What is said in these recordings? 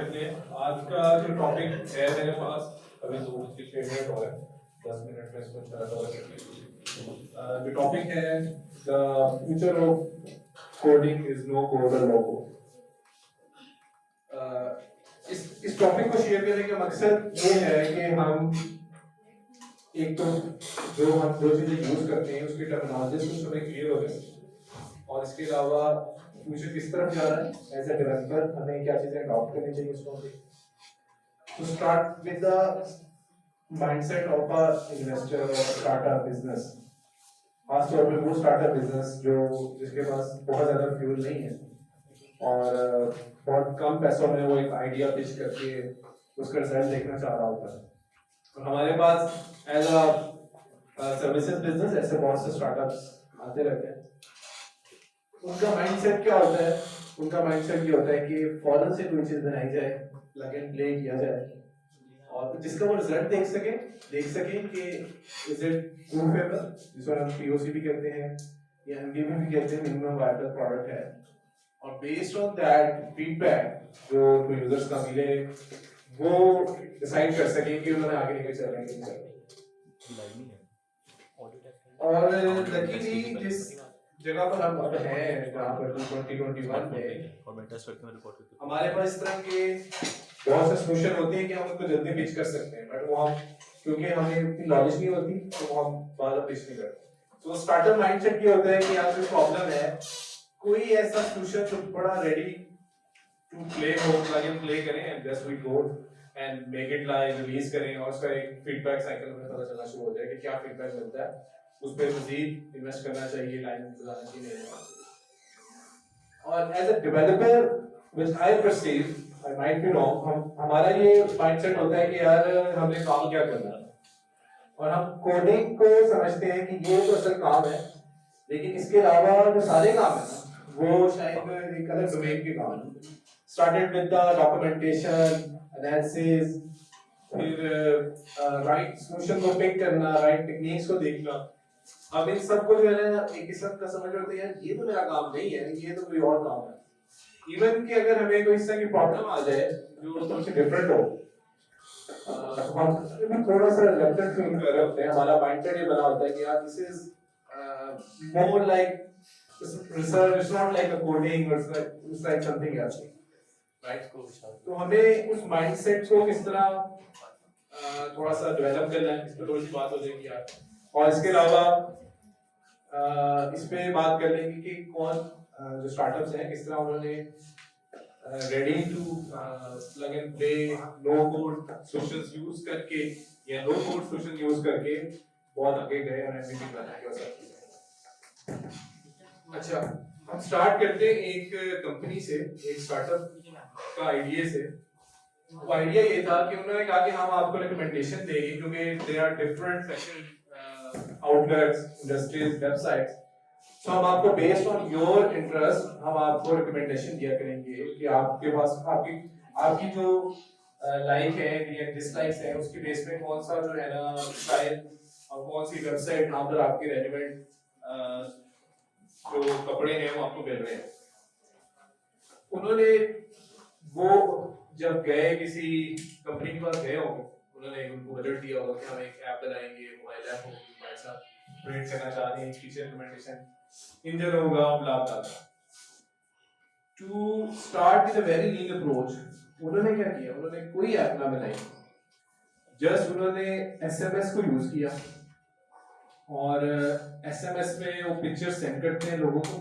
करते हैं। आज का जो टॉपिक है मेरे पास, अभी 2-6 मिनट और है, 10 मिनट में इसको कवर करते। जो टॉपिक है, the future of coding is no code और नो कोड। इस टॉपिक को शेयर करने का मकसद ये है कि हम एक तो जो हम दो चीजें यूज करते हैं उसकी टर्मिनोलॉजी कुछ हमें क्लियर हो जाए, और इसके अलावा फ्यूचर किस तरफ जा रहा है एज ए डेवलपर, हमें क्या चीजें अडॉप्ट करनी चाहिए उसको। To start with the mindset of a investor or startup business, खासतौर पे वो स्टार्टअप बिजनेस जो जिसके पास बहुत ज्यादा फ्यूल नहीं है और बहुत कम पैसों में वो एक आइडिया पिच करके उसका रिजल्ट देखना चाह रहा होता है। और हमारे पास एज अ सर्विसेज बिजनेस ऐसे बहुत से स्टार्टअप्स आते रहते हैं। उनका माइंडसेट क्या होता है? उनका माइंडसेट ये होता है कि फौरन से कोई चीज बनाई जाए, प्लग एंड प्ले किया जाए और जिसका वो रिजल्ट देख सके कि इज इट प्रूफेबल, जिसको हम पीओसी भी कहते हैं या एमवीपी भी कहते हैं, मिनिमम वायबल प्रोडक्ट है, और बेस्ड ऑन दैट फीडबैक जो यूजर्स का मिले वो डिसाइड कर सके कि उन्होंने आगे लेकर चलना है कि नहीं चलना। और लकीली जिस जगह पर हम अब हैं, जहाँ पर 2021 में हमारे पास इस तरह के बहुत से सोल्यूशन होते हैं कि हम उनको जल्दी पिच कर सकते हैं, बट वो हम क्योंकि हमें इतनी नॉलेज नहीं होती तो वो हम बार पिच नहीं करते। तो स्टार्टअप माइंडसेट ये होता है कि यहाँ पे प्रॉब्लम है, कोई ऐसा सोल्यूशन जो बड़ा रेडी टू प्ले हो, प्लग एंड प्ले करें and just we code and make it live, release करें और उसका एक फीडबैक साइकिल में पता चलना शुरू हो जाए कि क्या फीडबैक मिलता है, उस पर मजीद इन्वेस्ट करना चाहिए, लाइन गुजारना चाहिए। और as a developer which I perceive, I might be wrong, हमारा ये माइंडसेट होता है कि यार हमने काम क्या करना है और हम कोडिंग को समझते हैं कि ये तो असल काम है, लेकिन इसके अलावा जो सारे काम है ना वो शायद एक अलग डोमेन के काम है। Started with the documentation, analysis, फिर राइट सोल्यूशन को पिक करना, राइट टेक्निक्स को देखना। अब इन सबको जो है ना एक किस्म का समझ होता है यार ये तो मेरा काम नहीं है, ये तो कोई और काम है। इवन कि अगर हमें कोई इस तरह की प्रॉब्लम आ जाए जो सबसे डिफरेंट हो, हम थोड़ा सा रिलक्टेंट फील कर रहे होते हैं, हमारा माइंडसेट ये बना होता है कि यार this is more like research, it's not like a coding, it's like something else, right? तो हमें उस माइंडसेट को किस तरह थोड़ा सा डेवलप करना है, इस पर थोड़ी सी बात हो जाएगी यार। और इसके अलावा इस पे बात कर लेंगे कि कौन जो स्टार्टअप्स हैं किस तरह उन्होंने ready to plug and play no code solutions use करके या नो कोड सॉल्यूशन यूज करके बहुत आगे गए और एमवीपी बनाए और सब चीजें। अच्छा, हम स्टार्ट करते हैं एक कंपनी से, एक स्टार्टअप का आइडिया से। वो आइडिया ये था कि उन्होंने कहा कि हम आपको रिकमेंडेशन देंगे क्योंकि there are different fashion outlets, industries, websites. So हम आपको based on your interest हम आपको recommendation दिया करेंगे कि आपके पास आपकी जो लाइक है या डिसलाइक्स है उसकी बेस पे कौन सा जो है ना स्टाइल और कौन सी वेबसाइट जहाँ पर आपके रेलेवेंट जो कपड़े हैं वो आपको मिल रहे हैं। उन्होंने वो जब गए किसी कंपनी के पास गए होंगे, उन्होंने उनको बजट दिया होगा कि हम एक ऐप बनाएंगे, मोबाइल ऐप होगी, ऐसा ब्रेड करना चाह रहे हैं, फीचर इम्प्लीमेंटेशन इंजन होगा, blah blah. To start with a very lean approach, उन्होंने क्या किया, उन्होंने कोई ऐप ना बनाई, जस्ट उन्होंने एसएमएस को यूज किया और एसएमएस में वो पिक्चर सेंड करते हैं लोगों को,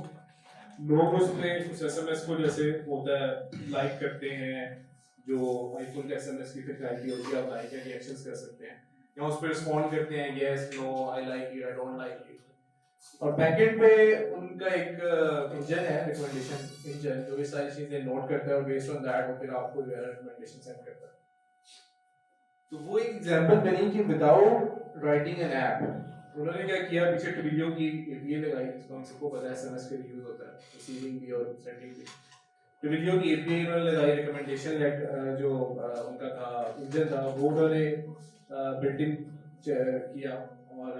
लोग उस पे उस एसएमएस को जैसे होता है लाइक करते हैं, जो आईफोन का एसएमएस की फैसिलिटी होती है, आप लाइक या रिएक्शंस कर सकते हैं या उस पे रिस्पॉन्ड करते हैं yes no I like it, I don't like it. और बैकएंड पे उनका एक इंजन है, रिकमेंडेशन इंजन, जो ये सारी चीजें नोट करता है और बेस्ड ऑन दैट वो फिर आपको जो है रिकमेंडेशन सेंड करता है। तो वो एक एग्जांपल बनी कि विदाउट राइटिंग एन ऐप उन्होंने क्या किया, पीछे वीडियो की एपीआई लगाई, जिसको हम सबको पता है एसएमएस के लिए यूज होता है, रिसीविंग भी और सेंडिंग भी। तो वीडियो की एपीआई उन्होंने लगाई, रिकमेंडेशन जो उनका था इंजन था वो उन्होंने बिल्ट इन किया और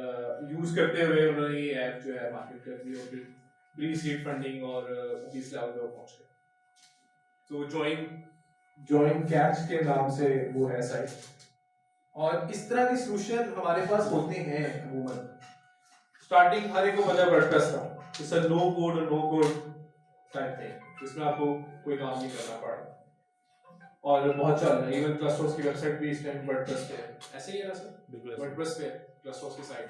यूज करते हुए उन्होंने ये ऐप जो है मार्केट कर दी और फिर प्री सीड फंडिंग और इस लेवल पे पहुंच गए। तो ज्वाइन जॉइन कैच के नाम से वो है साइट। और इस तरह के सोल्यूशन हमारे पास होते हैं अमूमन। स्टार्टिंग हर एक को पता है वर्डप्रेस का, इट्स अ नो कोड और नो कोड टाइप थिंग, जिसमें आपको कोई काम नहीं करना पड़ा और बहुत चल रहा है। इवन क्लस्टर्स की वेबसाइट भी इस टाइम वर्डप्रेस पे है, ऐसे ही है ना सर? वर्डप्रेस पे क्लस्टर्स की साइट।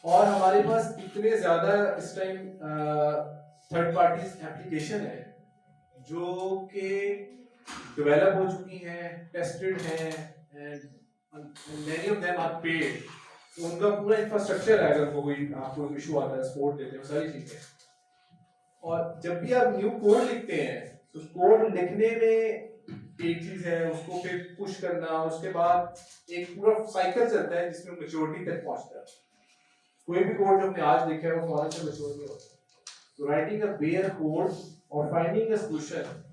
और हमारे पास इतने ज्यादा इस टाइम थर्ड पार्टी एप्लीकेशन है जो कि डेवलप हो चुकी हैं, टेस्टेड हैं, and many of them are paid. तो उनका पूरा इंफ्रास्ट्रक्चर है, अगर कोई आपको इशू आता है सपोर्ट देते हैं सारी चीजें। और जब भी आप न्यू कोड लिखते हैं तो कोड लिखने में एक चीज है, उसको फिर पुश करना, उसके बाद एक पूरा साइकिल चलता है जिसमें मैच्योरिटी तक पहुंचता है। कोई भी कोड जो हमने आज लिखा है वो फौरन से मैच्योर नहीं होता। तो राइटिंग अ बेयर कोड और फाइंडिंग अ सॉल्यूशन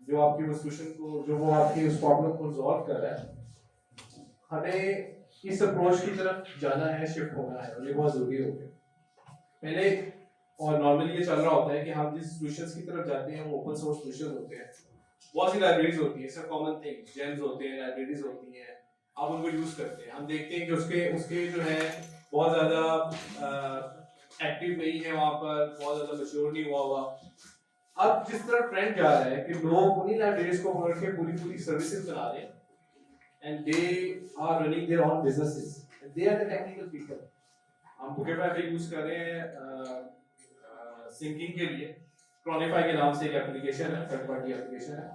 जो आपकी उस सॉल्यूशन को, जो वो आपकी उस प्रॉब्लम को रिजॉल्व कर रहा है, हमें इस अप्रोच की तरफ जाना है, शिफ्ट होना है, और ये बहुत जरूरी हो गया पहले। और नॉर्मली ये चल रहा होता है कि हम जिस सॉल्यूशंस की तरफ जाते हैं वो ओपन सोर्स सॉल्यूशंस होते हैं, बहुत सी लाइब्रेरीज होती हैं, सब कॉमन थिंग, जेम्स होते हैं, लाइब्रेरीज होती हैं, आप उनको यूज करते हैं। हम देखते हैं कि उसके उसके जो है बहुत ज्यादा एक्टिव नहीं है वहां पर, बहुत ज्यादा मैच्योर नहीं हुआ हुआ। अब जिस तरह ट्रेंड जा रहा है कि लोग उन्हीं लाइब्रेरीज को पकड़ के पूरी पूरी सर्विसेज बना रहे हैं, and they are running their own businesses and they are the technical people। हम बुकेफाई पे यूज कर रहे हैं सिंकिंग के लिए, क्रोनिफाई के नाम से एक एप्लीकेशन है, थर्ड पार्टी एप्लीकेशन है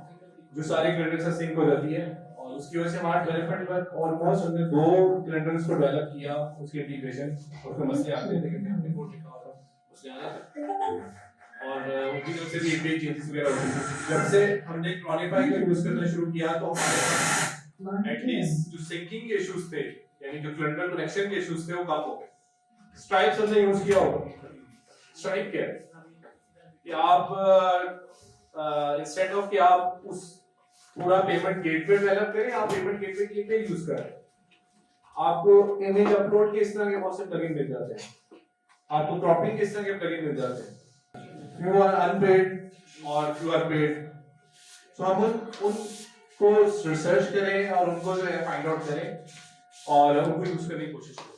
जो सारे कैलेंडर से सिंक हो जाती है। और उसकी वजह से हमारा डेवलपमेंट वर्क ऑलमोस्ट हमने 2 कैलेंडर्स को डेवलप किया, उसके इंटीग्रेशन और उसके मसले आते थे कि हमने कोड लिखा होता उसने आया, और उनकी तरफ से भी एपीआई चेंजेस वगैरह होती थी। जब से हमने क्रोनिफाई को यूज करना शुरू किया तो हमारे एटलीस्ट जो सिंकिंग के इश्यूज थे, यानी जो कैलेंडर कनेक्शन के इश्यूज थे, वो कम हो गए। स्ट्राइप हमने यूज किया होगा। स्ट्राइप क्या है कि आप इंस्टेड ऑफ कि आप उस पूरा पेमेंट गेटवे डेवलप करें, आप पेमेंट गेटवे के लिए यूज करें। आपको इमेज अपलोड के इस तरह के बहुत से प्लगइन मिल जाते हैं, आपको क्रॉपिंग के इस तरह के प्लगइन मिल जाते हैं, few are unpaid और few are paid। so हम उनको रिसर्च करें और उनको जो है फाइंड आउट करें और उनको यूज करने की कोशिश करें।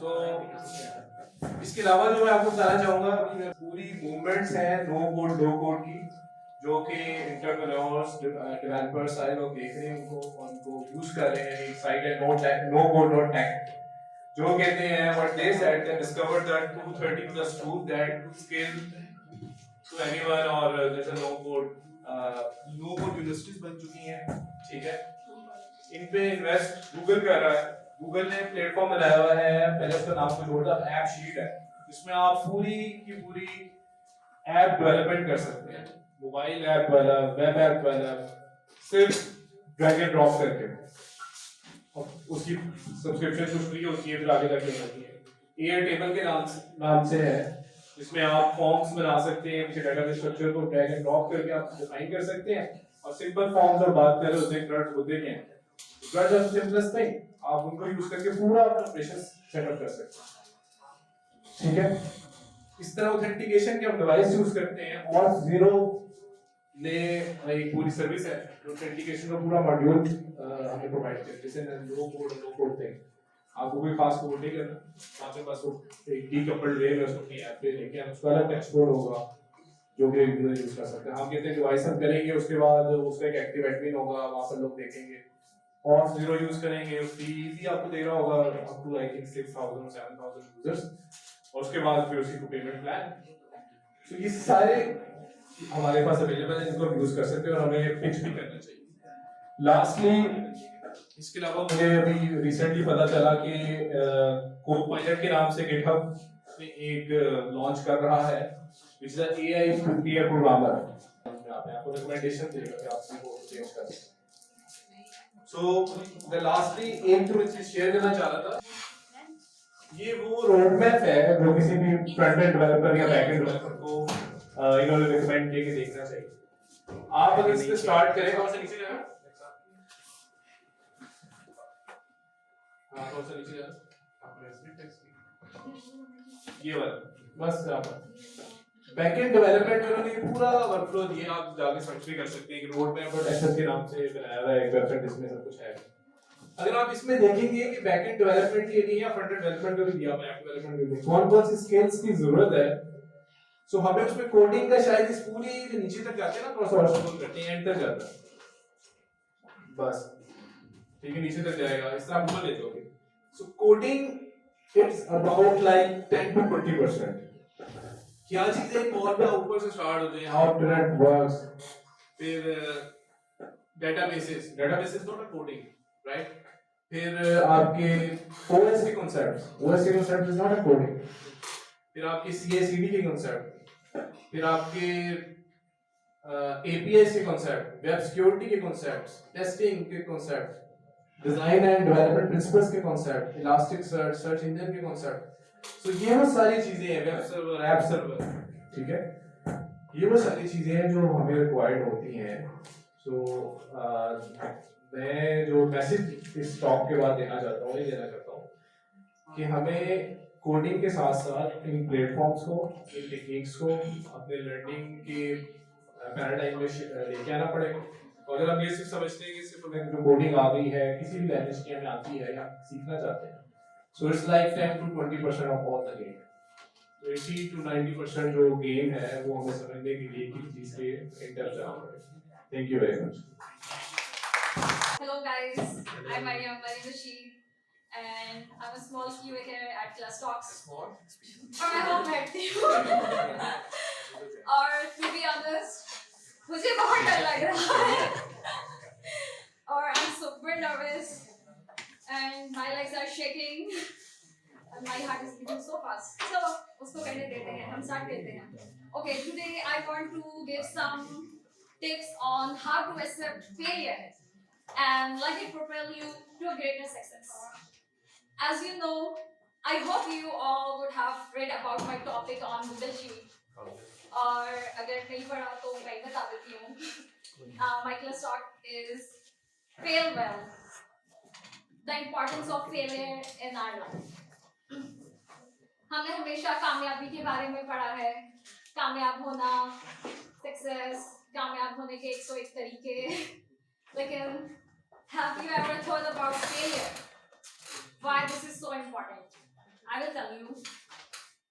so इसके अलावा जो मैं आपको बताना चाहूंगा कि पूरी मूवमेंट्स हैं नो कोड लो कोड की, जो कि एंटरप्रेन्योर्स डेवलपर्स सारे लोग देख रहे हैं उनको यूज कर रहे हैं। एक साइट है नो कोड डॉट टेक, जो कहते हैं what they said, they discovered that 230 plus 2 that to scale to anyone, और जैसे no code यूनिवर्सिटीज बन चुकी हैं, ठीक है। इन पे इन्वेस्ट गूगल कर रहा है। गूगल ने प्लेटफॉर्म बनाया हुआ है, पहले उसका नाम कुछ और था, ऐप शीट है, जिसमें आप पूरी की पूरी ऐप डेवलपमेंट कर सकते हैं, मोबाइल ऐप वाला, वेब ऐप वाला, सिर्फ ड्रैग एंड ड्रॉप करके। उसकी सब्सक्रिप्शन कुछ फ्री होती है, फिर आगे जाके होती है। एयर टेबल के नाम से है, जिसमें आप फॉर्म्स बना सकते हैं, पीछे डाटा स्ट्रक्चर को ड्रैग एंड ड्रॉप करके आप डिफाइन कर सकते हैं। और सिंपल फॉर्म्स और बात कर रहे होते हैं ग्रड होते क्या हैं, ग्रड ऑफ सिंपलेस्ट थिंग, आप उनको यूज करके पूरा अपना ऑपरेशन सेटअप कर सकते हैं, ठीक है। इस तरह ऑथेंटिकेशन के हम डिवाइस यूज करते हैं, और जीरो ने एक पूरी सर्विस है ऑथेंटिकेशन का पूरा मॉड्यूल हमें प्रोवाइड करते हैं, जैसे नो कोड थे, आपको कोई खास कोड नहीं करना, आपके पास वो एक डीकपल्ड वे में उसको ऐप पे लेके हम उसका अलग डैशबोर्ड होगा जो भी यूजर यूज कर सकते हैं। हम कहते हैं डिवाइस हम करेंगे, उसके बाद उसका एक एक्टिव एडमिन होगा, वहां पर लोग देखेंगे, और जीरो यूज करेंगे, फ्री आपको दे रहा होगा अप टू आई थिंक 6000 और 7000 यूजर्स, और उसके बाद फिर उसी को पेमेंट प्लान। तो ये सारे हमारे पास अवेलेबल है, जिनको हम यूज कर सकते हैं और हमें पिच भी करना चाहिए। लास्टली इसके अलावा मुझे अभी रिसेंटली पता चला कि कोपायलट के नाम से गिटहब एक लॉन्च कर रहा है, which is an AI peer programmer। आपको रिकमेंडेशन देगा कि आप इसको चेंज कर सकते हैं। सो द लास्टली एक जो मैं चीज शेयर करना चाह रहा था, ये वो रोड मैप है जो किसी भी फ्रंट एंड डेवलपर या बैक एंड डेवलपर को इन्होंने रिकमेंड किया कि देखना चाहिए। आप अगर इससे स्टार्ट करें, कौन सा नीचे जाएगा? हाँ, कौन सा नीचे जाएगा? ये वाला बस आप बैकएंड डेवलपमेंट में उन्होंने पूरा वर्कफ्लो दिया, आप जाके सर्च भी कर सकते हैं कि रोड मैप और एसएस के नाम से बनाया हुआ है एक वेबसाइट, इसमें सब कुछ है। अगर आप इसमें देखेंगे कि बैकएंड डेवलपमेंट के लिए या फ्रंट एंड डेवलपमेंट का भी दिया हुआ है, ऐप डेवलपमेंट के लिए कौन-कौन सी स्किल्स की जरूरत है। सो हमें उसमें कोडिंग का शायद इस पूरी जो नीचे तक जाते हैं ना, थोड़ा सा और करते हैं, एंड तक जाता है बस, ठीक है, नीचे तक जाएगा, इस तरह आप लेते होगे। So coding it's about like 10 to 20%। क्या चीजें बहुत ना ऊपर से स्टार्ट होते हैं, हाउ इंटरनेट वर्क्स, फिर डेटाबेसेस तो ना कोडिंग, राइट। फिर आपके ओएस के concepts is not a coding. फिर आपके सीआईसीडी के कॉन्सेप्ट, फिर आपके एपीआई के कॉन्सेप्ट, वेब सिक्योरिटी के कॉन्सेप्ट्स, टेस्टिंग के concept, design and development principles के कॉन्सेप्ट, इलास्टिक सर्च इंजन के कॉन्सेप्ट। सो ये वो सारी चीजें हैं, वेब सर्वर, ऐप सर्वर, ठीक है, ये वो सारी चीजें हैं जो हमें रिक्वायर्ड होती हैं। सो मैं जो मैसेज इस टॉक के बाद देना चाहता हूँ, ये देना चाहता हूँ कि हमें कोडिंग के साथ साथ इन प्लेटफॉर्म्स को, इन टेक्निक्स को अपने लर्निंग के पैराडाइम में लेके आना पड़ेगा। और अगर हम ये सिर्फ समझते हैं कि सिर्फ हमें जो कोडिंग आ गई है, किसी भी लैंग्वेज की हमें आती है या सीखना चाहते हैं, so it's like 10 to 20% of all the game. 80 to 90% जो गेम है वो हमें समझने के लिए किसी चीज के इंटर जाना पड़ेगा। Thank you very much. Hello guys, I'm Mariam, my name is Sheet, and I'm a small QA here at Class Talks. और मैं वहाँ बैठती हूँ। और to be honest, मुझे बहुत डर लग रहा है। और I'm super nervous, and my legs are shaking, and my heart is beating so fast. So उसको करने देते हैं, हम start करते हैं. Okay, today I want to give some tips on how to accept failure and let it propel you to a greater success. As you know, I hope you all would have read about my topic on Google Sheet. और अगर नहीं पढ़ा तो मैं बता देती हूँ. My class talk is fail well. The importance of failure in our life. हमने हमेशा कामयाबी के बारे में पढ़ा है. कामयाब होना, success, कामयाब होने के 101 तरीके. लेकिन have you ever thought about failure? Why this is so important? I will tell you.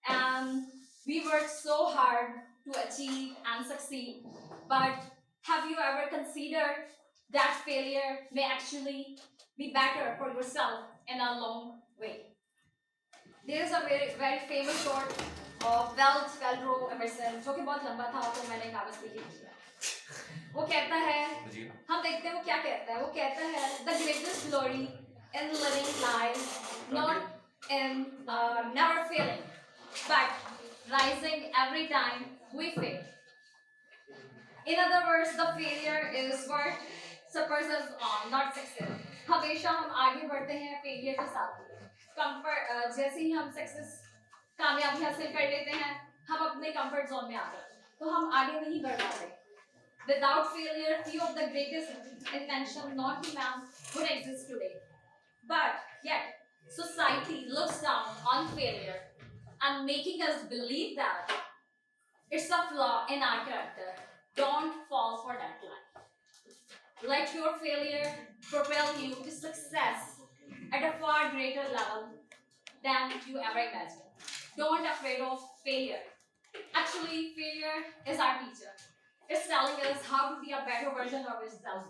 And we work so hard to achieve and succeed, but have you ever considered that failure may actually be better for yourself in a long way? There is a very famous quote of Ralph Waldo Emerson, जो कि बहुत लंबा था तो मैंने कागज पे लिख दिया. वो कहता है, हम देखते हैं वो क्या कहता है. वो कहता है, the greatest glory in living lies not in never failing, but rising every time we fail. In other words, the failure is what spurs us on, not success. हमेशा हम आगे बढ़ते हैं failure के साथ. Comfort जैसे ही हम success कामयाबी हासिल कर लेते हैं, हम अपने comfort zone में आ जाते हैं, तो हम आगे नहीं बढ़ पाते. Without failure, few of the greatest inventions known to man would exist today. But yet, society looks down on failure and making us believe that it's a flaw in our character. Don't fall for that lie. Let your failure propel you to success at a far greater level than you ever imagined. Don't afraid of failure. Actually, failure is our teacher. It's telling us how to be a better version of yourself.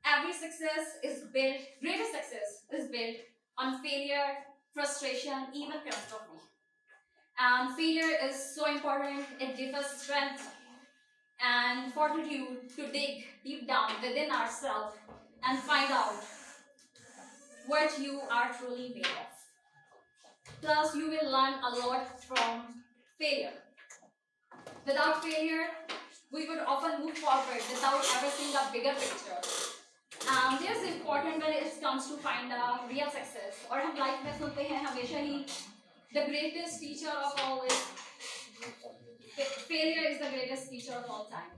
Every success is built, greater success is built on failure, frustration, even catastrophe. And failure is so important, it gives us strength and fortitude to dig deep down within ourselves and find out what you are truly made of. Plus, you will learn a lot from failure. Without failure, we would often move forward without ever seeing a bigger picture. This is important when it comes to find a real success. और हम life में सुनते हैं हमेशा ही the greatest teacher of all is failure is the greatest teacher of all time.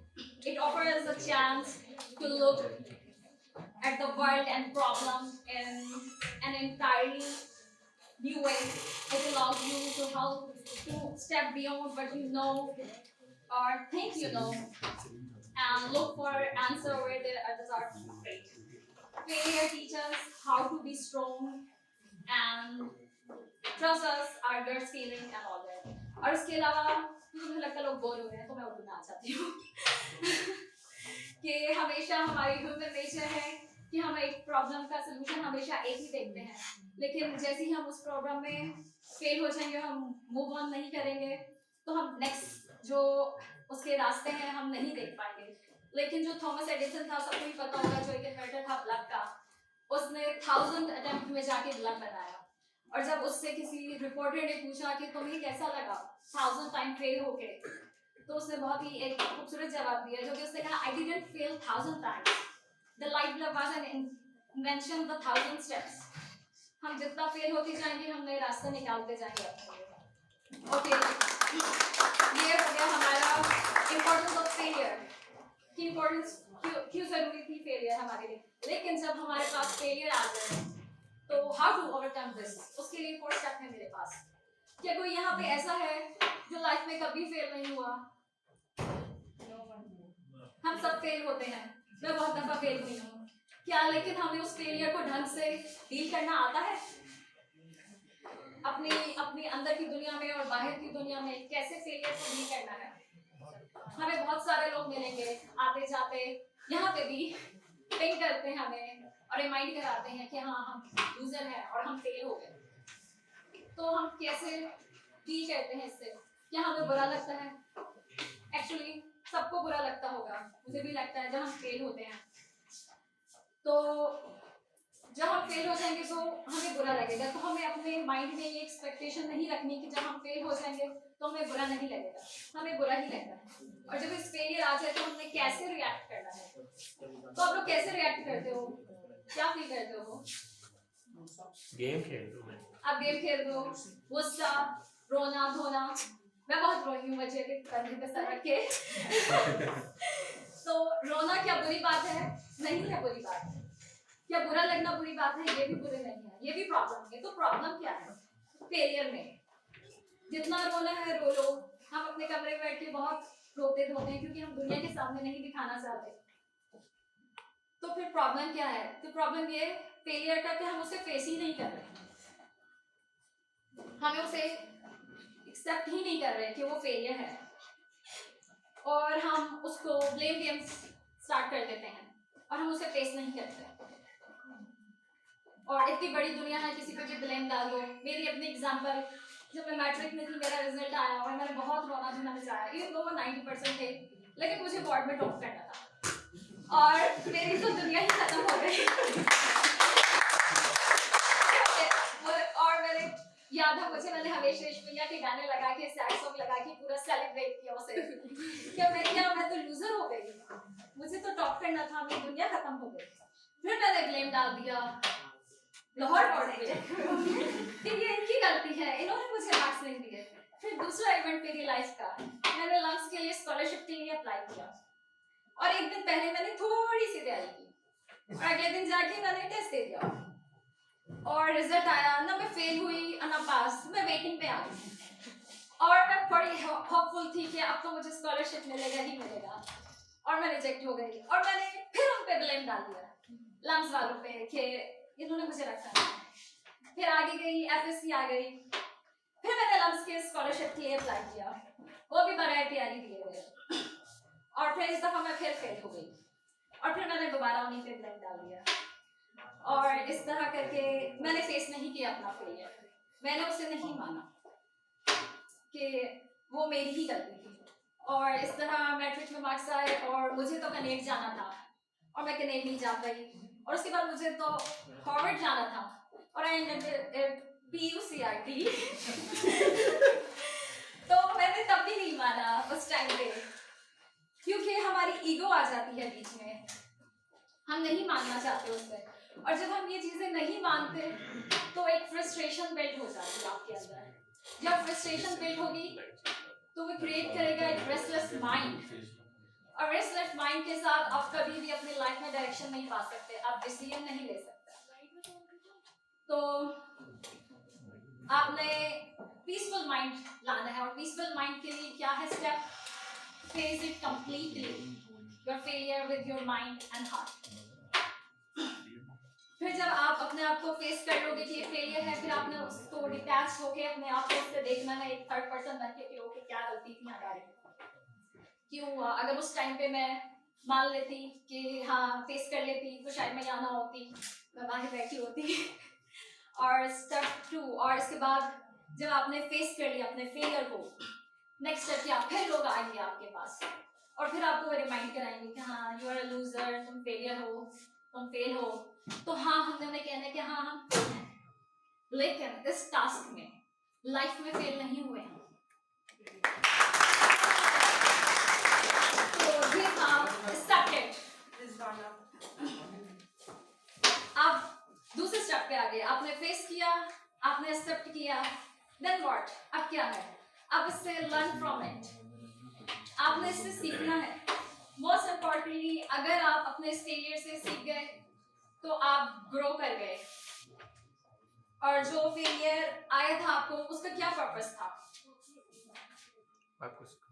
It offers a chance to look at the world and problems in an entirely new way. It allows you to help to step beyond what you know or think you know and look for answer where the others are afraid. Failure teaches us how to be strong and trust us, our gut feeling and all that. और उसके अलावा मुझे लगता है लोग bore हो रहे हैं तो मैं और बोलना चाहती हूँ कि हमेशा हमारी ह्यूमन नेचर है कि हम एक प्रॉब्लम का सलूशन हमेशा एक ही देखते हैं, लेकिन जैसे ही हम उस प्रॉब्लम में फेल हो जाएंगे, हम मूव ऑन नहीं करेंगे, तो हम नेक्स्ट जो उसके रास्ते हैं हम नहीं देख पाएंगे। लेकिन जो थॉमस एडिसन था, सबको ही पता होगा, जो एक इन्वेंटर था बल्ब का, उसने 1000 अटेम्प्ट में जाके बल्ब बनाया। और जब उससे किसी रिपोर्टर ने पूछा कि तुम्हें कैसा लगा 1000 टाइम फेल होके, तो उसने बहुत ही एक खूबसूरत जवाब दिया, जो कि उसने कहा, I didn't fail 1000 times. The light bulb was an invention of the 1000 steps. हम जितना फेल होते जाएंगे, हम नए रास्ते निकालते जाएंगे अपने लिए। ओके, ये हो गया हमारा इम्पोर्टेंस ऑफ फेलियर की इम्पोर्टेंस क्यों जरूरी थी फेलियर हमारे लिए। लेकिन जब हमारे पास फेलियर आ गए तो हाउ टू ओवरकम दिस, उसके लिए 4 स्टेप है मेरे पास। क्या कोई यहाँ पे ऐसा है जो लाइफ में कभी फेल नहीं हुआ? हम सब फेल होते हैं, मैं बहुत दफा फेल हुई हूँ। क्या लेकिन हमें उस फेलियर को ढंग से डील करना आता है? अपनी अंदर की दुनिया में और बाहर की दुनिया में कैसे फेलियर को डील करना है? हमें बहुत सारे लोग मिलेंगे आते जाते, यहाँ पे भी पिंग करते हैं हमें और रिमाइंड कराते हैं कि हाँ हम लूजर हैं और हम फेल हो गए। तो हम कैसे डील करते हैं इससे? क्या हमें बुरा लगता है? एक्चुअली सबको बुरा लगता होगा, मुझे भी लगता है जब हम फेल होते हैं। तो जब हम फेल हो जाएंगे तो हमें बुरा लगेगा, तो हमें अपने माइंड में ये एक्सपेक्टेशन नहीं रखनी कि जब हम फेल हो जाएंगे तो हमें बुरा नहीं लगेगा, हमें बुरा ही लगता है। और जब इस फेलियर आ जाए तो हमें कैसे रिएक्ट करना है? तो आप लोग कैसे रिएक्ट करते हो? क्या फील करते हो? गेम खेल रहे हो? आप गेम खेल रहे हो, गुस्सा, रोना धोना। मैं बहुत रोई हूँ बच्चे के कंधे पे सर रख के तो रोना क्या बुरी बात है? नहीं है बुरी बात। क्या बुरा लगना बुरी बात है? ये भी बुरे नहीं है, ये भी प्रॉब्लम है। तो प्रॉब्लम क्या है फेलियर में? जितना रोना है रो लो। हम अपने कमरे में बैठ के बहुत रोते धोते हैं क्योंकि हम दुनिया के सामने नहीं दिखाना चाहते। तो फिर प्रॉब्लम क्या है? तो प्रॉब्लम ये फेलियर का कि हम उसे फेस ही नहीं कर रहे, हमें उसे एक्सेप्ट ही नहीं कर रहे कि वो फेलियर है, और हम उसको ब्लेम गेम स्टार्ट कर देते हैं और हम उसे फेस नहीं करते। और इतनी बड़ी दुनिया है, किसी पे भी ब्लेम डाल दो। मेरी अपनी एग्जांपल, जब मैं मैट्रिक में थी, मेरा रिजल्ट आया और मैंने बहुत रोना धोना मचाया, इवन दो वो 90% थे, लेकिन मुझे बोर्ड में टॉप करना था और मेरी तो दुनिया ही खत्म हो गई और मेरे याद है मुझे, मैंने हमेश रेशमिया के गाने लगा के, सैड सॉन्ग लगा के पूरा सेलिब्रेट किया उसे क्या मैं तो लूजर हो गई, मुझे तो टॉप करना था, मेरी दुनिया खत्म हो गई। फिर मैंने ब्लेम डाल दिया लाहौर बोर्ड पे कि ये इनकी गलती है, इन्होंने मुझे मार्क्स नहीं दिए। फिर दूसरा इवेंट मेरी लाइफ का, मैंने लंग्स के लिए स्कॉलरशिप के लिए अप्लाई किया और एक दिन पहले मैंने थोड़ी सी तैयारी की और अगले दिन जाके मैंने टेस्ट दे दिया और रिजल्ट आया ना, मैं फेल हुई ना पास, मैं वेटिंग पे आ गई और मैं बड़ी होपफुल थी कि अब तो मुझे स्कॉलरशिप मिलेगा ही मिलेगा, और मैं रिजेक्ट हो गई। और मैंने फिर उन पे ब्लेम डाल दिया, लम्स वालों पे, कि इन्होंने मुझे रखा नहीं। फिर आगे गई, एफएससी आ गई, फिर मैंने लम्स के स्कॉलरशिप के लिए अप्लाई किया, वो भी बगैर तैयारी दिए गए, और फिर इस दफा मैं फिर फेल हो गई और फिर मैंने दोबारा उन्हीं पे ब्लेम डाल दिया और इस तरह करके मैंने फेस नहीं किया अपना फेलियर, मैंने उसे नहीं माना कि वो मेरी ही गलती थी। और इस तरह मैट्रिक में मार्क्स आए और मुझे तो कनेक्ट जाना था और मैं कनेक्ट नहीं जा पाई, और उसके बाद मुझे तो हार्वर्ड जाना था और आई एंडेड PUCRT तो मैंने तब भी नहीं माना उस टाइम पे, क्योंकि हमारी ईगो आ जाती है बीच में, हम नहीं मानना चाहते उससे, और जब हम ये चीजें नहीं मानते तो एक फ्रस्ट्रेशन बिल्ड हो जाती है आपके अंदर। जब फ्रस्ट्रेशन बिल्ड होगी तो वो क्रिएट करेगा एक रेस्टलेस माइंड, और रेस्टलेस माइंड के साथ आप कभी भी अपनी लाइफ में डायरेक्शन नहीं पा सकते, आप डिसीजन नहीं ले सकते। तो आपने पीसफुल माइंड लाना है, और पीसफुल माइंड के लिए क्या है step? Face it completely, your failure with your mind and heart. फिर जब आप अपने आप को फेस कर लोगे कि ये फेलियर है, फिर आपने उसको डिटैच होके अपने आप को उससे देखना है एक थर्ड पर्सन बन के कि ओके क्या गलती थी हमारी, क्यों हुआ। अगर उस टाइम पे मैं मान लेती कि हाँ फेस कर लेती तो शायद मैं यहाँ ना होती, मैं बाहर बैठी होती। और स्टेप 2, और इसके बाद जब आपने फेस कर लिया अपने फेलियर को, नेक्स्ट स्टेप क्या? फिर लोग आएंगे आपके पास और फिर आपको रिमाइंड कराएंगे कि हाँ यू आर अ लूजर, तुम फेलियर हो, तुम फेल हो। तो हाँ हमने उन्हें कहना है कि हाँ हम फेल हैं, लेकिन इस टास्क में लाइफ में फेल नहीं हुए हैं। तो ये था स्टार्टेड। अब दूसरे स्टेप पे आ गए, आपने फेस किया, आपने एक्सेप्ट किया, देन व्हाट? अब क्या है? अब इससे लर्न फ्रॉम इट, आपने इससे सीखना है। मोस्ट इम्पोर्टेंटली अगर आप अपने फेलियर से सीख गए तो आप ग्रो कर गए। और जो फेलियर आया था आपको, उसका क्या पर्पस था?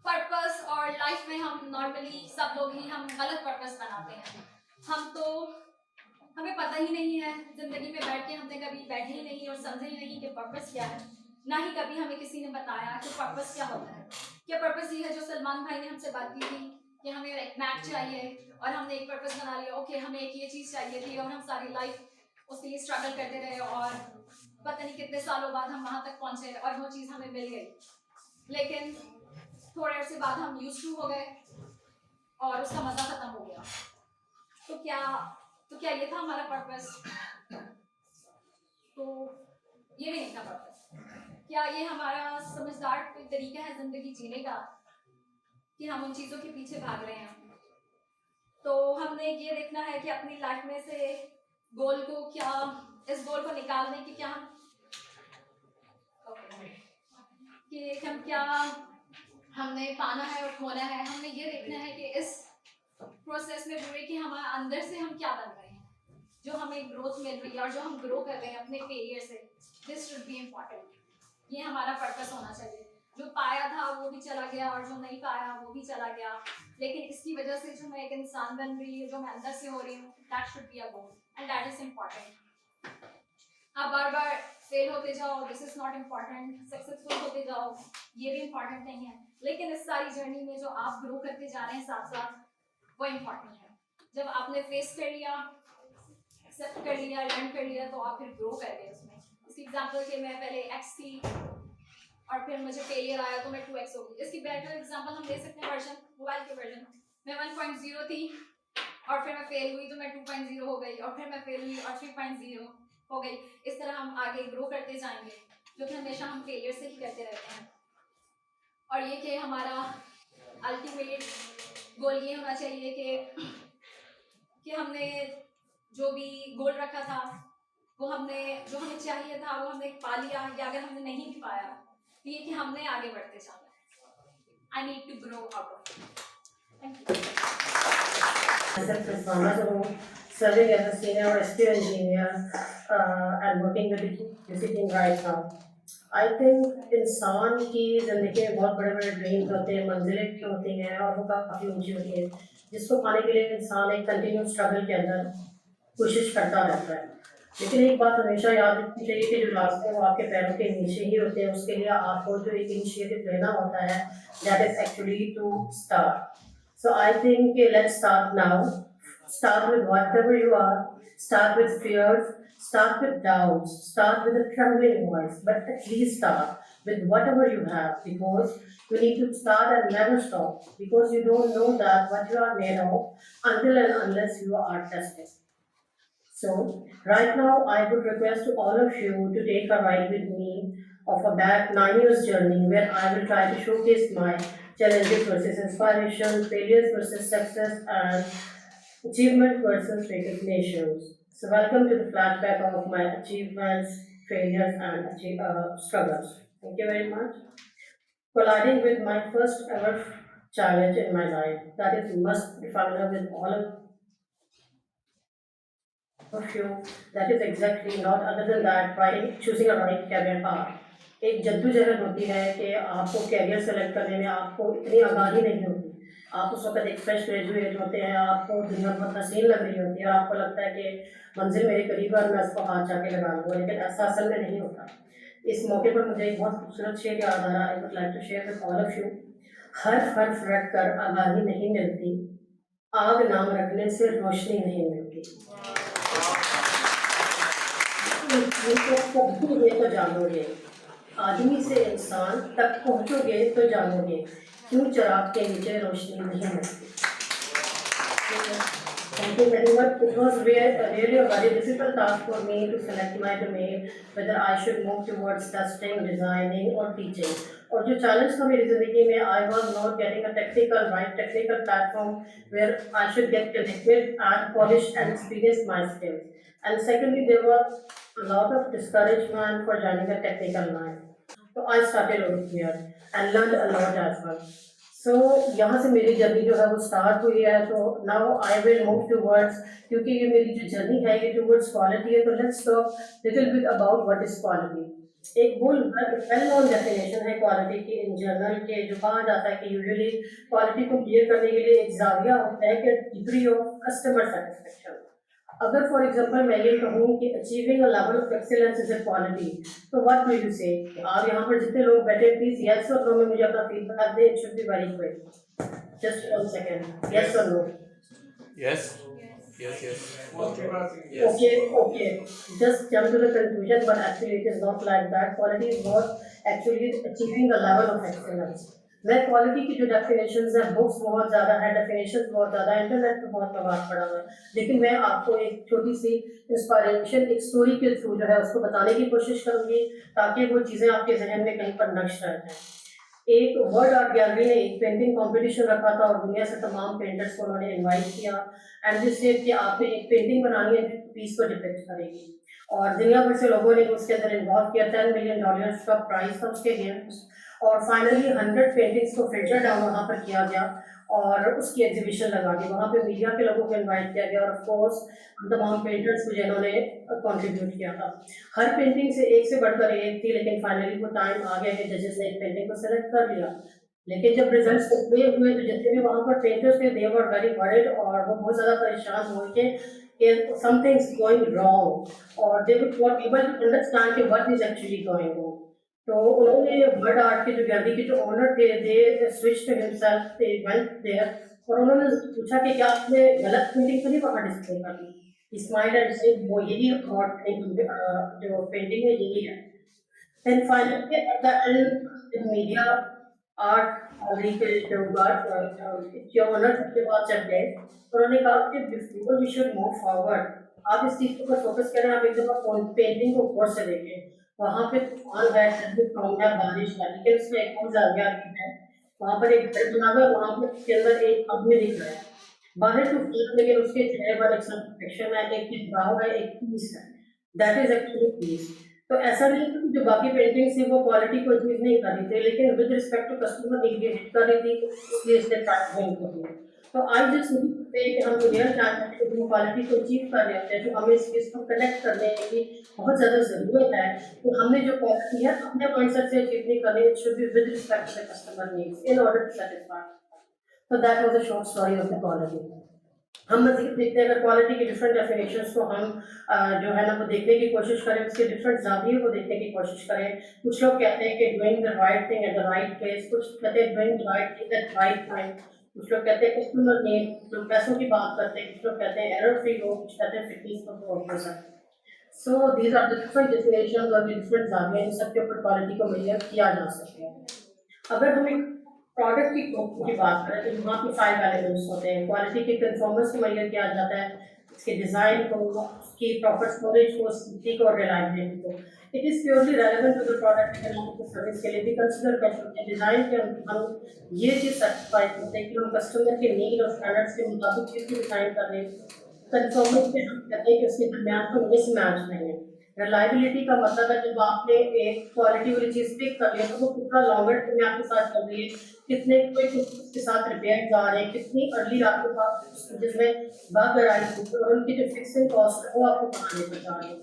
पर्पस। और लाइफ में हम नॉर्मली सब लोग ही हम गलत पर्पस बनाते हैं। हम तो हमें पता ही नहीं है, जिंदगी में बैठ के हमने कभी बैठे ही नहीं और समझे ही नहीं कि पर्पस क्या है, ना ही कभी हमें किसी ने बताया कि पर्पस क्या होता है। क्या पर्पस ये है जो सलमान भाई ने हमसे बात की थी कि हमें एक मैप चाहिए और हमने एक पर्पस बना लिया, ओके हमें एक ये चीज़ चाहिए थी और हम सारी लाइफ उसके लिए स्ट्रगल करते रहे और पता नहीं कितने सालों बाद हम वहाँ तक पहुँचे और वो चीज़ हमें मिल गई। लेकिन थोड़े अरसे बाद हम यूज्ड टू हो गए और उसका मज़ा ख़त्म हो गया। तो क्या ये था हमारा पर्पस? तो ये भी नहीं था पर्पस। क्या ये हमारा समझदार कोई तरीका है जिंदगी जीने का कि हम उन चीज़ों के पीछे भाग रहे हैं? तो हमने ये देखना है कि अपनी लाइफ में से गोल को क्या, इस गोल को निकालने की क्या हम कि हम क्या हमने पाना है और खोना है। हमने ये देखना है कि इस प्रोसेस में पूरे कि हमारे अंदर से हम क्या बन रहे हैं, जो हमें ग्रोथ मिल रही है और जो हम ग्रो कर रहे हैं अपने फेलियर से। दिस शुड बी इम्पॉर्टेंट, ये हमारा पर्पस होना चाहिए। जो पाया था वो भी चला गया और जो नहीं पाया वो भी चला गया, लेकिन इसकी वजह से जो मैं एक इंसान बन रही हूँ, जो मैं अंदर से हो रही हूँ, that should be a goal and that is important. आप बार बार फेल होते जाओ, this is not important, successful होते जाओ, ये भी इम्पॉर्टेंट नहीं है, लेकिन इस सारी जर्नी में जो आप ग्रो करते जा रहे हैं साथ साथ, वो इम्पॉर्टेंट है। जब आपने फेस कर लिया, एक्सेप्ट कर लिया, लर्न कर लिया, तो आप फिर ग्रो कर गए उसमें। इसकी एग्जांपल कि मैं पहले x थी और फिर मुझे फेलियर आया तो मैं 2x हो गई। इसकी बेटर एग्जांपल हम ले सकते हैं वर्जन, मोबाइल के वर्जन। मैं 1.0 थी और फिर मैं फेल हुई तो मैं 2.0 हो गई, और फिर मैं फेल हुई और 3.0 हो गई। इस तरह हम आगे ग्रो करते जाएंगे, जो कि हमेशा हम फेलियर से ही करते रहते हैं। और ये कि हमारा अल्टीमेट गोल ये होना चाहिए कि हमने जो भी गोल रखा था वो हमने, जो हमें चाहिए था वो हमने पा लिया, या अगर हमने नहीं भी पाया तो ये कि हमने आगे बढ़ते जाना है। I need to grow out of it. Thank you. Myself is Mama, serving as a senior rescue engineer and working with the team right now. I think इंसान की ज़िंदगी में बहुत बड़े बड़े ड्रीम्स होते हैं, मंजिलें होती हैं और वो काफ़ी ऊंची होती है, जिसको पाने के लिए इंसान एक कंटिन्यूस स्ट्रगल के अंदर कोशिश करता रहता है। लेकिन एक बात हमेशा याद रखनी चाहिए कि जो रास्ते वो आपके पैरों के नीचे ही होते हैं, उसके लिए आपको जो एक इनिशिएटिव लेना होता है, that is actually to start. So I think let's start now. Start with whatever you are. Start with fears. Start with doubts. Start with a trembling voice. But at least start with whatever you have, because you need to start and never stop. Because you don't know that what you are made of until and unless you are tested. So right now I would request to all of you to take a ride with me of a back 9 years journey, where I will try to showcase my challenges versus inspiration, failures versus success, and achievement versus recognitions. So welcome to the flashback of my achievements, failures, and struggles. Thank you very much. Colliding with my first ever challenge in my life, that is must be familiar with all of you. That is exactly not other than that by choosing a right career path. एक जद्दोजहद होती है कि आपको career select करने में आपको इतनी आगाही नहीं होती। आप उस वक्त एक फ्रेश ग्रेजुएट होते हैं, आपको दुनिया बहुत हसीन लग रही होती है और आपको लगता है कि मंजिल मेरे करीब है और मैं उसको हाथ जाके लगा लूँगा, लेकिन ऐसा असल में नहीं होता। इस मौके पर मुझे एक बहुत खूबसूरत शेर याद आ रहा है, I would like to share with all of you. हर्फ रट कर आगाही नहीं मिलती, आग नाम रखने से रोशनी नहीं मिलती। पहुँचोगे तो जानोगे, आदमी से इंसान तक पहुँचोगे तो जानोगे, क्यों चिराग के नीचे रोशनी नहीं मिलती। Thank you very much. It was really a very difficult task for me to select my domain, whether I should move towards testing, designing, or teaching. और जो challenge था मेरी ज़िंदगी में, I was not getting a technical platform where I should get connected and polish and experience my skills. And secondly, there was a lot of discouragement for joining the technical line. So I started over here and learned a lot as well. So यहाँ से मेरी journey जो है वो start हुई है, तो now I will move towards, क्योंकि ये मेरी जो जर्नी है ये टूवर्ड्स क्वालिटी है, तो let's talk little bit about what is quality. एक वेल नोन डेफिनेशन है क्वालिटी की इन जनरल के, जो कहा जाता है कि यूजुअली क्वालिटी को क्लियर करने के लिए एक जाविया होता है कि डिग्री ऑफ कस्टमर सेटिस्फेक्शन। अगर फॉर एग्जांपल मैं ये कहूँ कि achieving a level of excellence is a quality, तो व्हाट विल यू से? आप यहाँ पर जितने लोग बैठे प्लीज यस और नो में मुझे अपना फीडबैक दें। It should be very quick, just 1 second, yes और no. Yes. Yes. Yes. Okay, just jump to the conclusion, but actually it is not like that. Quality is not actually achieving the level of excellence. मैं quality की जो definitions है, books बहुत ज़्यादा है, definitions बहुत ज़्यादा है, इंटरनेट पे बहुत मवाद पड़ा हुआ है, लेकिन मैं आपको एक छोटी सी इंस्पायरेशन एक स्टोरी के थ्रू जो है उसको बताने की कोशिश करूँगी, ताकि वो चीज़ें आपके जहन में कहीं पर नक्श रह जाएँ। एक वर्ल्ड आर्ट गैलरी ने एक पेंटिंग कंपटीशन रखा था और दुनिया से तमाम पेंटर्स को उन्होंने इनवाइट किया एंड दिस सेड कि आपने एक पेंटिंग बनानी है जो पीस को डिपिक्ट करेगी, और दुनिया भर से लोगों ने उसके अंदर इन्वॉल्व किया। $10 मिलियन का प्राइस था उसके गेम्स, और फाइनली 100 पेंटिंग्स को फिल्टर डाउन वहाँ पर किया गया और उसकी एग्जीबिशन लगा दी। वहाँ पे मीडिया के लोगों को इनवाइट किया गया और ऑफ कोर्स तमाम पेंटर्स को जिन्होंने कंट्रीब्यूट किया था। हर पेंटिंग से एक से बढ़कर एक थी, लेकिन फाइनली वो टाइम आ गया कि जजेस ने एक पेंटिंग को सेलेक्ट कर लिया। लेकिन जब रिजल्ट्स डिस्प्ले हुए तो जितने भी वहाँ पर पेंटर्स थे दे वर वेरी वरीड, और वो बहुत ज़्यादा परेशान हो के समथिंग इज गोइंग रॉन्ग, और they were not able to understand कि what is actually going on. तो उन्होंने वर्ल्ड आर्ट के जो गैलरी के जो ओनर थे they switch to himself, they went there और उन्होंने पूछा कि क्या आपने गलत पेंटिंग तो नहीं वहाँ डिस्प्ले कर दी? ही स्माइल्ड एंड सेड वो यही थॉट जो पेंटिंग है यही है। Then finally at the end media art gallery के जो ओनर के पास जब गए उन्होंने कहा कि before we should move forward आप इस चीज़ पर फोकस करें, आप एक दफ़ा पेंटिंग को गौर से देखें। वहाँ पे तूफान है, ठंडी कौन है, बारिश है, लेकिन उसमें एक और जाविया भी है। वहाँ पर एक घर बना हुआ है, वहाँ पर उसके अंदर एक आदमी दिख रहा है। बाहर तो फील, लेकिन उसके चेहरे पर एक सैटिस्फैक्शन है, एक भाव है, एक पीस है। That is actually peace. तो ऐसा नहीं कि जो बाकी पेंटिंग्स थी वो क्वालिटी को अचीव नहीं कर रही थी, लेकिन with respect to customer need ये हिट कर रही थी, इसलिए इसने ट्रांसफर कर दिया। तो आज जिस पे कि हम रियल टाइम में क्वालिटी को अचीव कर रहे हैं, तो हमें इस चीज़ को कनेक्ट करने की बहुत ज़्यादा ज़रूरत है कि हमने जो क्वालिटी है अपने माइंडसेट से अचीव नहीं करनी, it should be with respect to the customer needs in order to satisfy. तो that was a short story of the quality. हम मज़ीद देखते हैं अगर क्वालिटी की डिफरेंट डेफिनेशंस को हम जो है ना वो देखने की कोशिश करें, उसके डिफरेंट जाविये को देखने की कोशिश करें। कुछ लोग कहते हैं कि doing the right thing at the right place, कुछ कहते हैं doing the right thing at right time, कुछ लोग कहते हैं कस्टमर नीड, लोग पैसों की बात करते हैं, कुछ लोग कहते हैं एरर फ्री हो, कुछ कहते हैं फिटनेस को ग्रोथ हो सकते। So these are the different definitions और डिफरेंट जाविये, इन सबके ऊपर क्वालिटी को मेजर किया जा सकता है। अगर हम एक प्रोडक्ट की बात करें तो वहाँ पे 5 एलिमेंट्स होते हैं। क्वालिटी के परफॉर्मेंस को मेजर किया जाता है, इसके डिज़ाइन को, उसकी प्रॉपर स्टोरेज को, स्थिति को और रिलायबिलिटी को। It is purely relevant to the product economic service के लिए भी कंसिडर कर सकते हैं। डिज़ाइन के हम ये चीज़ सर्टिफाई करते हैं कि हम कस्टमर के नीड और स्टैंडर्ड्स के मुताबिक चीज़ को डिज़ाइन कर रहे हैं। परफॉर्मेंस पे हम कहते हैं कि उसके दरमियान कोई मिसमैच नहीं है। रिलायबिलिटी का मतलब है जब आपने एक क्वालिटी वाली चीज़ पिक कर लिया तो वो कितना लॉन्गर टर्म में आपके साथ चल रही है, कितने कोई उसके साथ रिपेयर जा रहे हैं, कितनी अर्ली आपके पास जिसमें बग आ रही है और उनकी जो फिक्सिंग कॉस्ट है वो आपको कहाँ लेकर जा रही है।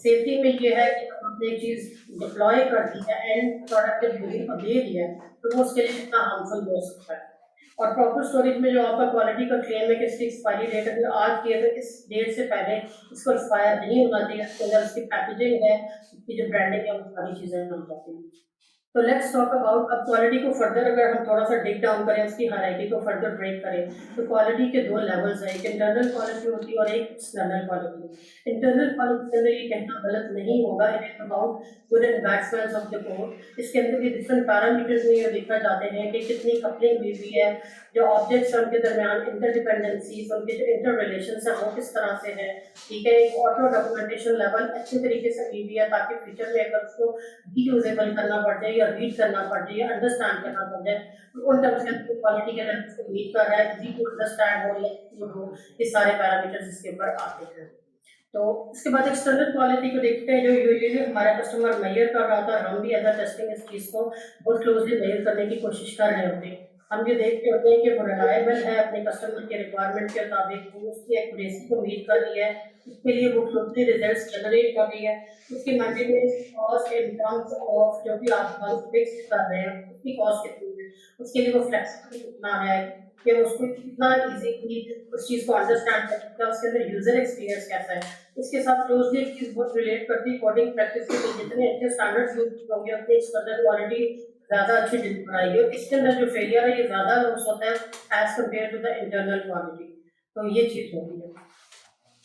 सेफ्टी में ये है कि आपने एक चीज़ डिप्लॉय कर दी है एंड प्रोडक्ट जब यूजर को दे दिया है तो वो उसके लिए कितना हार्मफुल हो सकता है। और प्रॉपर स्टोरेज में जो आपका क्वालिटी का क्लेम है कि इसकी एक्सपायरी डेट अगर आज की है तो इस डेट से पहले इसको एक्सपायर नहीं होना चाहिए। इसके अंदर उसकी पैकेजिंग है, उसकी जो ब्रांडिंग है, वो सारी चीज़ें हो जाती हैं। तो लेट्स टॉक अबाउट अब क्वालिटी को फर्दर अगर हम थोड़ा सा डिग डाउन करें, उसकी हायरार्की को फर्दर ब्रेक करें, तो क्वालिटी के दो लेवल्स हैं, एक इंटरनल क्वालिटी होती है और एक एक्सटर्नल क्वालिटी। इंटरनल क्वालिटी के अंदर ये कहना गलत नहीं होगा, it is about good and bad smells of the code. इसके अंदर ये डिफरेंट पैरामीटर्स में ये देखा जाते हैं कि कितनी कपलिंग हुई हुई है, जो ऑब्जेक्ट्स हैं उनके दरमियान इंटरडिपेंडेंसीज, उनके जो इंटर रिलेशंस है वो किस तरह से है। ठीक है, एक ऑटो डॉक्यूमेंटेशन लेवल अच्छे तरीके से हुई हुई है ताकि फ्यूचर में अगर उसको रीयूजेबल करना पड़ जाए या रीड करना पड़ जाए या अंडरस्टैंड करना पड़ जाए तो उन टर्म्स के अंदर क्वालिटी के अंदर उसको मीट कर रहा है, इजी टू अंडरस्टैंड हो या हो, ये सारे पैरामीटर्स इसके ऊपर आते हैं। तो इसके बाद एक्सटर्नल क्वालिटी को देखते हैं जो यूजुअली हमारा कस्टमर मेजर कर रहा था, हम भी अदर टेस्टिंग इस चीज़ को बहुत क्लोजली मेजर करने की कोशिश कर रहे होते हैं। हम ये देखते होते हैं कि वो रिलायबल है, अपने कस्टमर के रिक्वायरमेंट के मुताबिक वो उसकी एक्यूरेसी को मीट कर रही है, उसके लिए वो क्लोजली रिजल्ट्स जनरेट कर रही है, उसकी maintenance cost in terms of जो भी आप फिक्स कर रहे हैं उसकी कॉस्ट कितनी है, उसके लिए वो फ्लेक्सिबल कितना है कि उसको कितना इजीली उस चीज़ को अंडरस्टैंड कर सकता है, उसके अंदर यूजर एक्सपीरियंस कैसा है। इसके साथ क्लोजली एक चीज़ बहुत रिलेट करती है कोडिंग प्रैक्टिस के, जितने अच्छे स्टैंडर्ड्स यूज होंगे उतनी एक्सटर्नल क्वालिटी ज़्यादा अच्छी डिलीवर आएगी और इसके अंदर जो फेलियर है ये ज़्यादा लॉस होता है as compared to the internal quality. तो ये चीज़ होती है।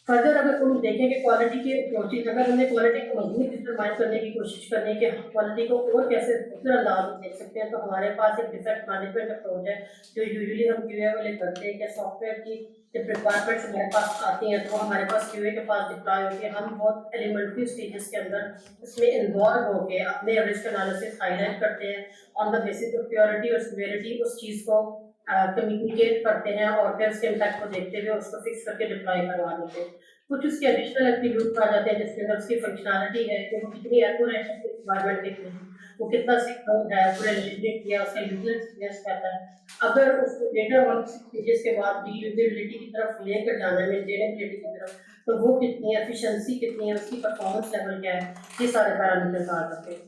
फर्दर अगर तुम देखें कि क्वालिटी के अप्रोचेज, अगर हमने क्वालिटी को मजबूत डिटरमाइन करने की कोशिश करनी है कि हम क्वालिटी को और कैसे बेहतर अंदाज में देख सकते हैं, तो हमारे पास एक डिफेक्ट मैनेजमेंट अप्रोच है जो यूजुअली हम क्यूए वाले करते हैं कि सॉफ्टवेयर की जब रिक्वायरमेंट्स हमारे पास आती हैं तो वो हमारे पास क्यूए के पास डिप्लॉय होती है। हम बहुत एलिमेंट्री स्टेजेस के अंदर इसमें इन्वॉल्व होकर अपने रिस्क एनालिसिस हाईलाइट करते हैं, on the basis of purity और सिवियरिटी उस चीज़ को कम्युनिकेट करते हैं और फिर उसके इम्पैक्ट को देखते हुए उसको फिक्स करके डिप्लॉय करवा देते हैं। कुछ उसके एडिशनल एट्रीब्यूट आ जाते हैं जिसके अंदर उसकी फंक्शनैलिटी है कि वो कितनी एक्यूरेट है रिक्वायरमेंट के लिए, वो कितना सिक्योर है, पूरे लिमिटेड किया, उसका यूजर एक्सपीरियंस कहता है। अगर उस डेटा वन स्टेजेस के बाद भी यूजेबिलिटी की तरफ लेकर जाना है, मेंटेनेबिलिटी की तरफ, तो वो कितनी है, एफिशिएंसी कितनी है, उसकी परफॉर्मेंस लेवल क्या है, ये सारे पैरामीटर्स आ जाते हैं।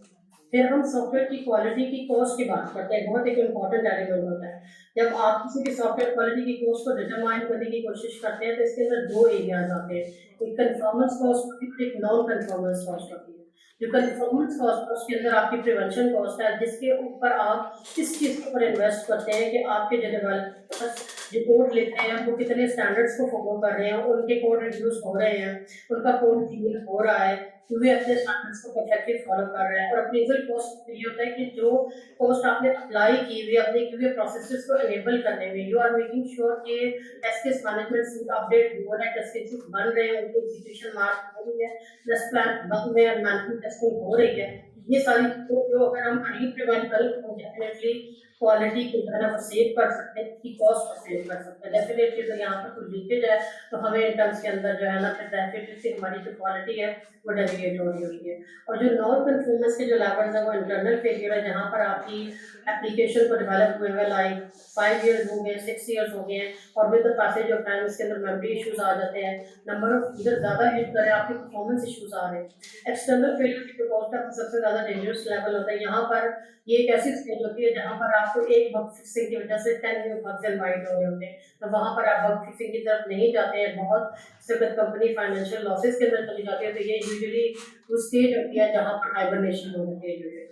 फिर हम सॉफ्टवेयर की क्वालिटी की कॉस्ट की बात करते हैं, बहुत एक इम्पॉर्टेंट एलिमेंट होता है। जब आप किसी भी सॉफ्टवेयर क्वालिटी की कॉस्ट को डिटरमाइन करने की कोशिश करते हैं तो इसके अंदर दो एरियाज आते हैं, एक कन्फर्मेंस कॉस्ट होती है, एक नॉन कन्फर्मेंस कॉस्ट होती है। जो कन्फर्मेंस कॉस्ट है उसके अंदर आपकी प्रिवेंशन कॉस्ट है, जिसके ऊपर आप इस चीज़ के ऊपर इन्वेस्ट करते हैं कि आपके जो डेवलपर्स जो कोड लिखते हैं वो कितने स्टैंडर्ड्स को फॉलो कर रहे हैं, उनके कोड रिड्यूस हो रहे हैं, उनका कोड क्लियर हो रहा है, वे अपने स्टैंडर्ड्स को परफेक्टली फॉलो कर रहे हैं। और अप्रेजल कॉस्ट ये होता है कि जो कॉस्ट आपने अप्लाई की हुई अपने क्यूए प्रोसेसेस को एनेबल करने में, यू आर मेकिंग श्योर कि टेस्ट केस मैनेजमेंट अपडेट हो रहा है, टेस्ट केसेस बन रहे हैं, उनकी एग्जीक्यूशन मार्क हो रही है, टेस्ट प्लान बन रहे हैं, मैनुअल टेस्टिंग हो रही है। ये सारी चीज़ों जो अगर हम अर्ली प्रिवेंट करें तो डेफिनेटली क्वालिटी को जो है ना वो सेव कर सकते हैं, की कॉस्ट को सेव कर सकते हैं। डेफिनेटली अगर यहाँ पर कोई लीकेज है तो हमें इन टर्म्स के अंदर जो है ना फिर डेफिनेटली हमारी जो क्वालिटी है वो डेविएट हो रही होती है। और जो नॉन कन्फर्मेंस के जो लेवल्स है वो इंटरनल फेलियर है, जहाँ पर आपकी एप्लीकेशन को डेवलप हुए हुए लाइक 5 इयर्स हो गए, 6 इयर्स हो गए हैं और with the passage of time इसके अंदर मेमोरी इश्यूज आ जाते हैं, नंबर ऑफ यूजर ज़्यादा यूज कर रहे हैं, आपके परफॉर्मेंस इश्यूज आ रहे हैं। एक्सटर्नल फेलियर की जो कॉस्ट है सबसे ज़्यादा डेंजरस लेवल होता है। यहाँ पर ये एक ऐसी स्टेज होती है जहाँ पर आपको एक बग फिक्सिंग की वजह से 10 न्यू बग्स इनवाइट हो रहे होते हैं, तो वहाँ पर आप बग फिक्सिंग की तरफ नहीं जाते हैं, बहुत सिर्फ कंपनी फाइनेंशियल लॉसेस के अंदर चली जाती है। तो ये यूजुअली उस स्टेज होती है जहाँ पर हाइबरनेशन हो जाती है।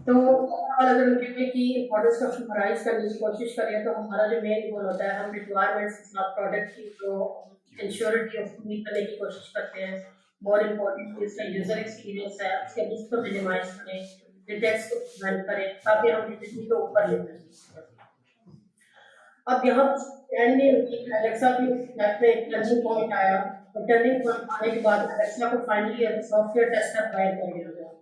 तो अगर हम क्यूए की इंपॉर्टेंस को समराइज करने की कोशिश करें तो हमारा जो मेन गोल होता है, हम रिक्वायरमेंट्स के साथ प्रोडक्ट की जो इंश्योरिटी उसको मीट करने की कोशिश करते हैं। मोर इम्पोर्टेंटली इसका यूजर एक्सपीरियंस है, उसके रिस्क को मिनिमाइज करें, रिटेक्स को प्रिवेंट करें ताकि हम डिसीजन को ऊपर ले सकें। अब यहाँ एंड में एलेक्सा की लाइफ में एक टर्निंग पॉइंट आया और टर्निंग पॉइंट आने के बाद एलेक्सा को finally as software tester hire कर लिया गया।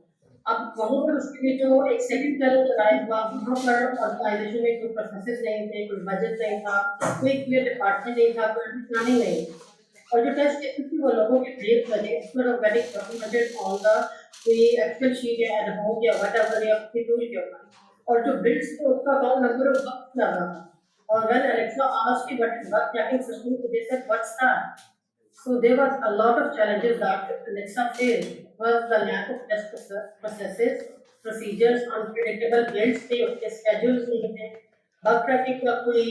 अब वहाँ पर उसके लिए जो एक सेकंड चैलेंज राइज हुआ, वहाँ पर ऑर्गेनाइजेशन में कोई प्रोसेसेस नहीं थे, कोई बजट नहीं था, कोई क्लियर डिपार्टमेंट नहीं था, कोई प्लानिंग नहीं थी। और जो टेस्ट केसेस थी वो लोगों के ब्रेक बने, instead of getting documented on the कोई एक्सेल शीट या एड होक या व्हाटएवर या किसी टूल के ऊपर। और जो बिट्स थे उसका काउंट नंबर ऑफ वक्त ज़्यादा था। और when Alexa asked what is work tracking system, they said what's that. So there was a lot of challenges that Alexa faced. Was the lack of test processes, procedures, unpredictable builds थे, उसके schedules नहीं थे, bug tracking का कोई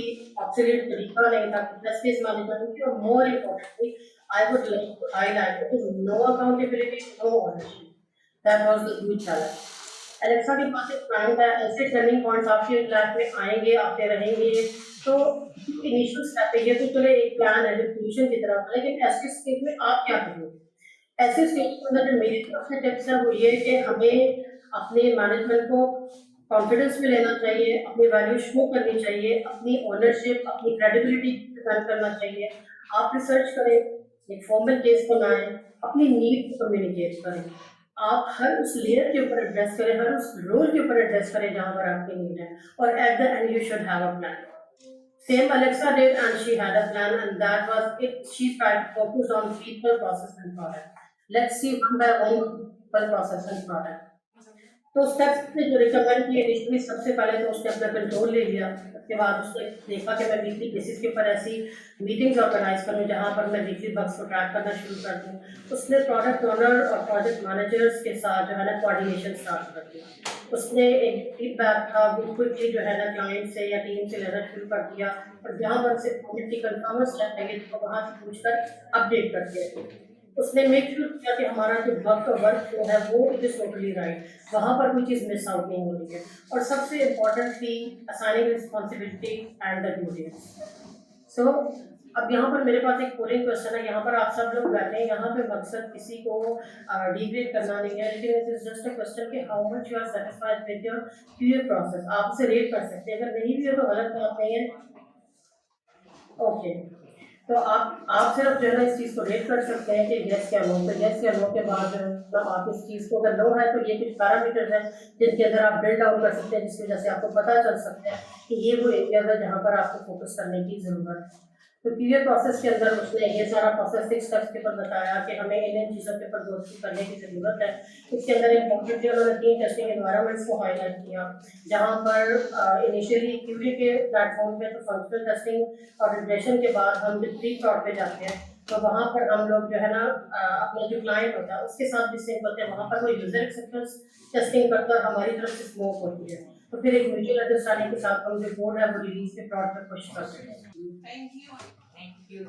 absolute तरीका नहीं था, test case management की, और more importantly, I would like to highlight that there is no accountability, no ownership. That was the huge challenge. Alexa के पास एक प्लान था, ऐसे टर्निंग पॉइंट्स आपके लाइफ में आएंगे, आते रहेंगे, तो इनिशियल स्टेप है, ये तो चले एक प्लान है जो सोल्यूशन की तरफ, लेकिन ऐसे स्टेज में आप क्या करोगे? ऐसे स्टेज के अंदर जो मेरी तरफ से टिप्स है वो ये है कि हमें अपने मैनेजमेंट को कॉन्फिडेंस में लेना चाहिए, अपनी वैल्यू शो करनी चाहिए, अपनी ओनरशिप, अपनी क्रेडिबिलिटी प्रेजेंट करना चाहिए। आप रिसर्च करें, एक फॉर्मल केस बनाएं, अपनी नीड को कम्युनिकेट करें, आप हर उस लेयर के ऊपर एड्रेस करें, हर उस रोल के ऊपर एड्रेस करें जहां पर आपकी नीड है, और eight the and you should have a plan. Same Alexa did, and she had a plan, and that was it. She tried to focus on people, process, and product. Let's see one by one people, process, and product. तो steps ने जो recommend किए initially, सबसे पहले तो उसने अपना control ले लिया, उसके बाद उसने देखा कि मैं वीकली बेसिस के ऊपर ऐसी मीटिंग्स ऑर्गेनाइज करूँ जहाँ पर मैं वीकली बग्स को ट्रैक करना शुरू कर दूँ। उसने प्रोडक्ट ओनर और प्रोजेक्ट मैनेजर्स के साथ जो है ना कोऑर्डिनेशन स्टार्ट कर दिया। उसने एक फीडबैक था वो क्विकली जो है ना क्लाइंट से या टीम से लेना शुरू कर दिया, और जहाँ पर से क्वालिटी कंफर्मर्स चाहिए तो वहाँ से पूछकर अपडेट कर दिया। उसने मेक श्योर किया कि हमारा जो वर्क जो है वो इट इज टोटली राइट, वहाँ पर कोई चीज़ मिस आउट नहीं हो रही है। और सबसे इम्पोर्टेंट थी assigning responsibility and the duties. So अब यहाँ पर मेरे पास एक पोलिंग क्वेश्चन है, यहाँ पर आप सब लोग बैठे हैं, यहाँ पे मकसद किसी को डिग्रेड करना नहीं है, लेकिन it is just a question कि how much you are satisfied with your QA process. आप उसे रेट कर सकते हैं, अगर नहीं भी हो तो गलत बात नहीं है, ओके। तो आप सिर्फ जो है ना इस चीज़ को रेट कर सकते हैं कि यस या नो, तो यस या नो के बाद जो है ना आप इस चीज़ को, अगर नो है तो ये कुछ पैरामीटर्स हैं जिनके अंदर आप बिल्ड आउट कर सकते हैं, जिसकी वजह से आपको पता चल सकता है कि ये वो एरियाज है जहाँ पर आपको फोकस करने की ज़रूरत है। तो पीरियड प्रोसेस के अंदर उसने ये सारा प्रोसेस 6 स्टेप्स के ऊपर बताया कि हमें इन चीज़ों के ऊपर गौर करने की ज़रूरत है। इसके अंदर इम्पोर्टेंटली उन्होंने 3 टेस्टिंग एनवायरनमेंट्स को हाईलाइट किया, जहाँ पर इनिशियली क्यूए के प्लेटफॉर्म पे तो फंक्शनल टेस्टिंग और रिग्रेशन के बाद हम जब प्री प्लॉट पे जाते हैं तो वहाँ पर हम लोग जो है ना अपना जो क्लाइंट होता है उसके साथ भी सिंक करते हैं, वहाँ पर वो यूजर एक्सेप्टेंस टेस्टिंग करता है, हमारी तरफ से स्मोक होती है, तो फिर एक म्यूचुअल अंडरस्टैंडिंग के साथ हम जो कोड है वो रिलीज के प्लॉट पर पुश करते हैं। Thank you. Thank you.